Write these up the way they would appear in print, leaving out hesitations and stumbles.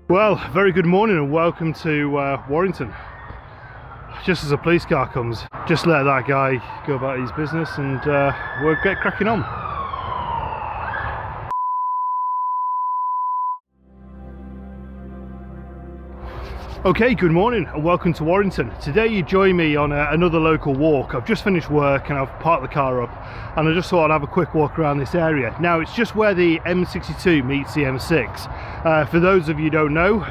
Well, very good morning and welcome to Warrington. Just as a police car comes, just let that guy go about his business and we'll get cracking on. Okay, good morning and welcome to Warrington. Today you join me on another local walk. I've just finished work and I've parked the car up and I just thought I'd have a quick walk around this area. Now it's just where the M62 meets the M6. For those of you who don't know,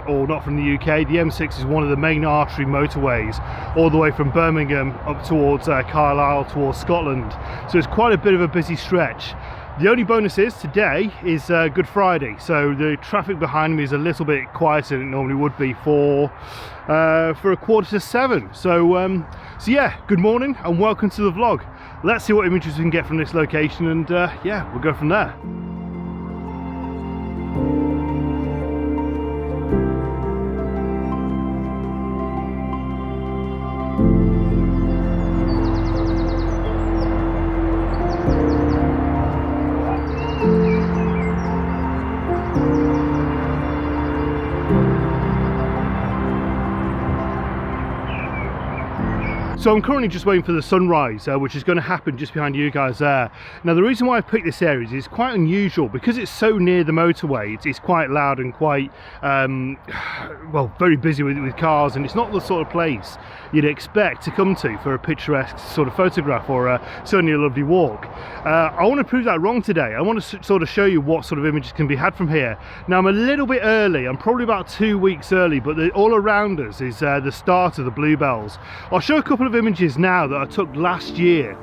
or not from the UK, the M6 is one of the main artery motorways all the way from Birmingham up towards Carlisle, towards Scotland. So it's quite a bit of a busy stretch. The only bonus is today is Good Friday, so the traffic behind me is a little bit quieter than it normally would be for 6:45. So yeah, good morning and welcome to the vlog. Let's see what images we can get from this location and yeah, we'll go from there. So I'm currently just waiting for the sunrise, which is going to happen just behind you guys there. Now the reason why I picked this area is it's quite unusual because it's so near the motorway. It's quite loud and quite, well, very busy with cars, and it's not the sort of place you'd expect to come to for a picturesque sort of photograph or certainly a lovely walk. I want to prove that wrong today. I want to sort of show you what sort of images can be had from here. Now I'm a little bit early, I'm probably about 2 weeks early, but all around us is the start of the bluebells. I'll show a couple of images now that I took last year.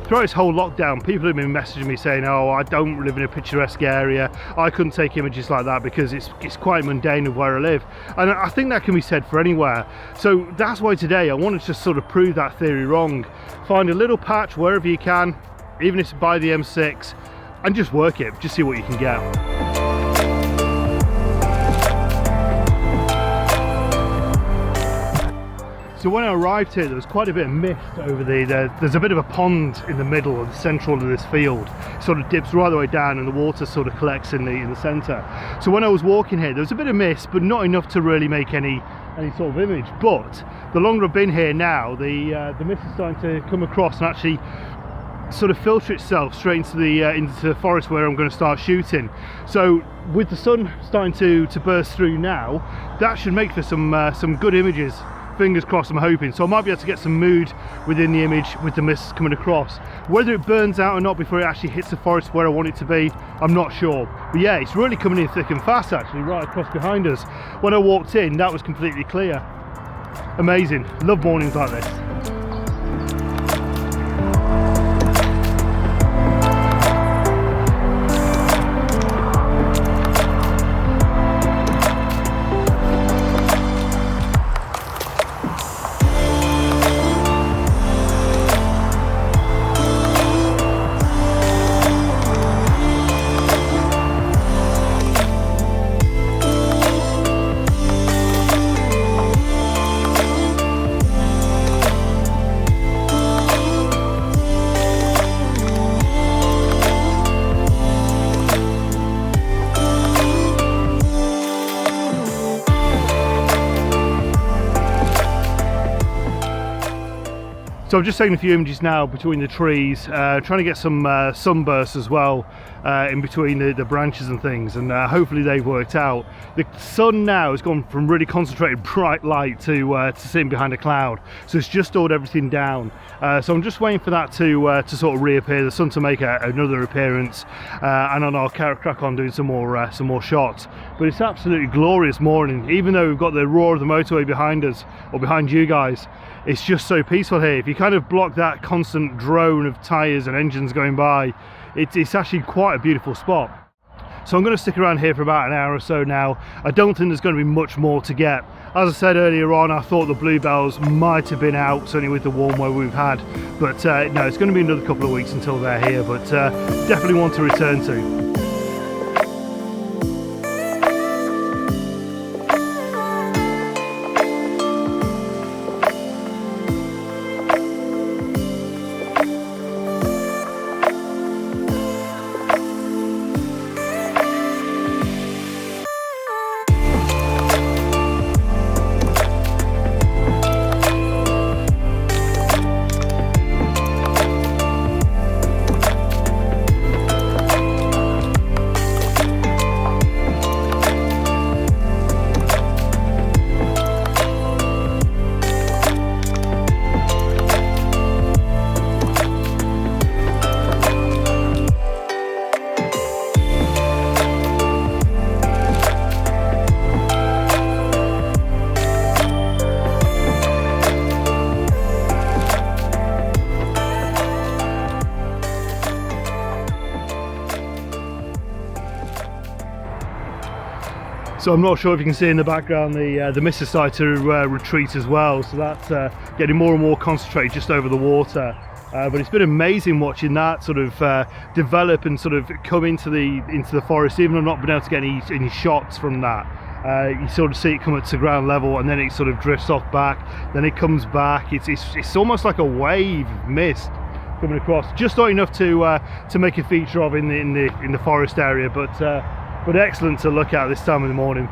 Throughout this whole lockdown, people have been messaging me saying, oh, I don't live in a picturesque area, I couldn't take images like that because it's quite mundane of where I live. And I think that can be said for anywhere. So that's why today I wanted to just sort of prove that theory wrong. Find a little patch wherever you can, even if it's by the M6, and just work it, just see what you can get. So when I arrived here, there was quite a bit of mist over there's a bit of a pond in the middle of the central of this field. It sort of dips right the way down and the water sort of collects in the centre. So when I was walking here, there was a bit of mist, but not enough to really make any sort of image. But the longer I've been here now, the mist is starting to come across and actually sort of filter itself straight into the forest where I'm going to start shooting. So with the sun starting to burst through now, that should make for some good images. Fingers crossed, I'm hoping. So I might be able to get some mood within the image with the mist coming across. Whether it burns out or not before it actually hits the forest where I want it to be, I'm not sure. But yeah, it's really coming in thick and fast actually, right across behind us. When I walked in, that was completely clear. Amazing. Love mornings like this. So I'm just taking a few images now between the trees, trying to get some sunbursts as well in between the branches and things, and hopefully they've worked out. The sun now has gone from really concentrated bright light to sitting behind a cloud, so it's just stored everything down. So I'm just waiting for that to sort of reappear, the sun to make another appearance, and then I'll crack on doing some more shots. But it's absolutely glorious morning, even though we've got the roar of the motorway behind us, or behind you guys. It's just so peaceful here. If you kind of block that constant drone of tyres and engines going by, it's actually quite a beautiful spot. So I'm going to stick around here for about an hour or so now. I don't think there's going to be much more to get. As I said earlier on, I thought the bluebells might have been out, certainly with the warm weather we've had, but no, it's going to be another couple of weeks until they're here, but definitely want to return to. So I'm not sure if you can see in the background the mist is starting to retreat as well, so that's getting more and more concentrated just over the water. But it's been amazing watching that sort of develop and sort of come into the forest, even though I've not been able to get any shots from that. You sort of see it come up to ground level, and then it sort of drifts off back, then it comes back. It's almost like a wave of mist coming across, just not enough to make a feature of in the forest area, but excellent to look at this time of the morning.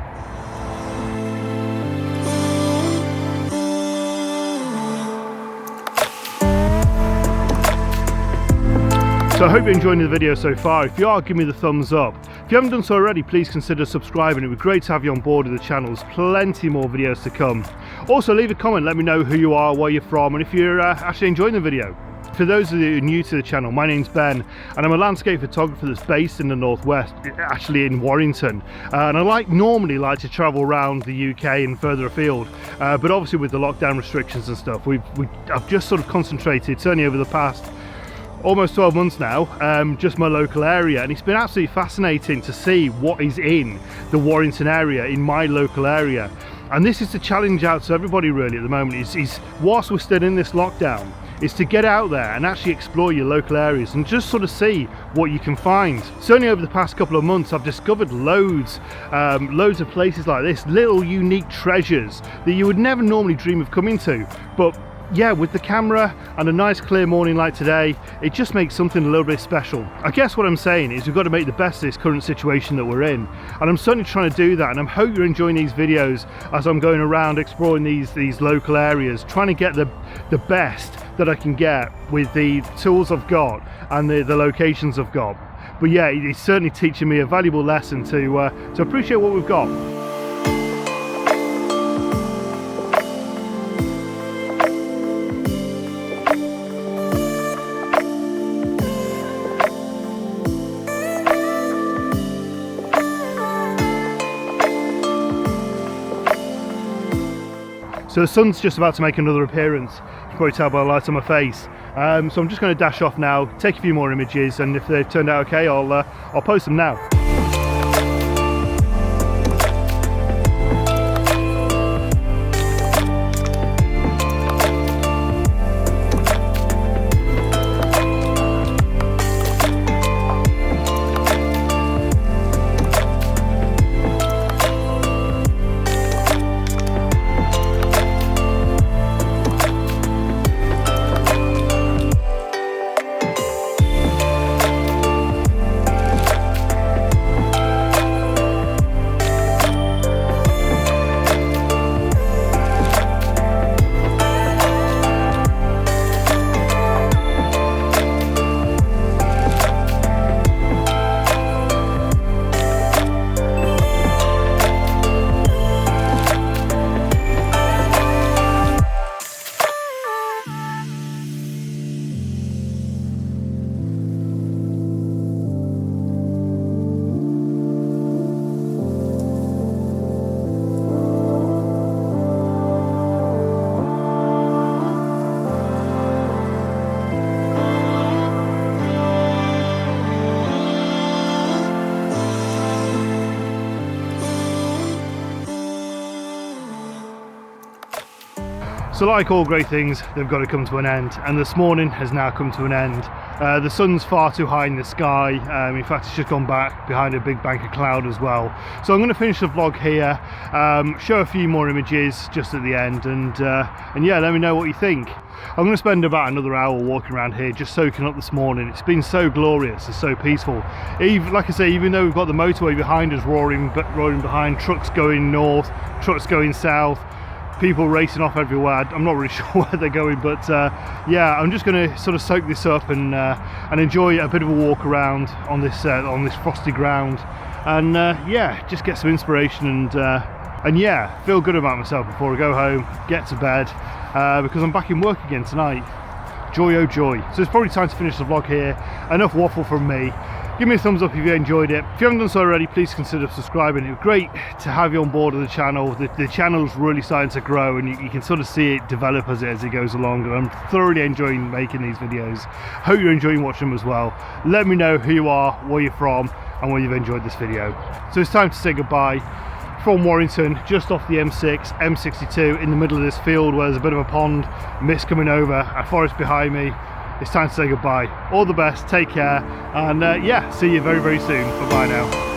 So I hope you're enjoying the video so far. If you are, give me the thumbs up. If you haven't done so already, please consider subscribing. It would be great to have you on board of the channel. There's plenty more videos to come. Also, leave a comment, let me know who you are, where you're from, and if you're actually enjoying the video. For those of you who are new to the channel, my name's Ben, and I'm a landscape photographer that's based in the northwest, actually in Warrington. And I normally like to travel around the UK and further afield, but obviously with the lockdown restrictions and stuff, I've just sort of concentrated, certainly over the past almost 12 months now, just my local area, and it's been absolutely fascinating to see what is in the Warrington area, in my local area. And this is the challenge out to everybody really at the moment, is whilst we're still in this lockdown, is to get out there and actually explore your local areas and just sort of see what you can find. Certainly over the past couple of months, I've discovered loads of places like this, little unique treasures that you would never normally dream of coming to. But yeah, with the camera and a nice clear morning like today, it just makes something a little bit special. I guess what I'm saying is we've got to make the best of this current situation that we're in, and I'm certainly trying to do that, and I hope you're enjoying these videos as I'm going around exploring these local areas, trying to get the best that I can get with the tools I've got and the locations I've got. But yeah, it's certainly teaching me a valuable lesson to appreciate what we've got. So the sun's just about to make another appearance. You can probably tell by the light on my face. So I'm just going to dash off now, take a few more images, and if they've turned out okay, I'll post them now. So like all great things, they've got to come to an end, and this morning has now come to an end. The sun's far too high in the sky. In fact, it's just gone back behind a big bank of cloud as well. So I'm going to finish the vlog here, show a few more images just at the end, and yeah, let me know what you think. I'm going to spend about another hour walking around here just soaking up this morning. It's been so glorious and so peaceful. Like I say, even though we've got the motorway behind us roaring behind, trucks going north, trucks going south, people racing off everywhere. I'm not really sure where they're going, but yeah, I'm just going to sort of soak this up and enjoy a bit of a walk around on this frosty ground, and yeah, just get some inspiration and yeah, feel good about myself before I go home, get to bed, because I'm back in work again tonight. Joy, oh joy. So it's probably time to finish the vlog here. Enough waffle from me. Give me a thumbs up if you enjoyed it. If you haven't done so already, please consider subscribing. It was great to have you on board of the channel. The channel's really starting to grow, and you can sort of see it develop as it goes along, and I'm thoroughly enjoying making these videos. Hope you're enjoying watching them as well. Let me know who you are, where you're from, and whether you've enjoyed this video. So it's time to say goodbye from Warrington, just off the M6, M62, in the middle of this field where there's a bit of a pond, mist coming over, a forest behind me. It's time to say goodbye. All the best, take care, and yeah, see you very, very soon. Bye-bye now.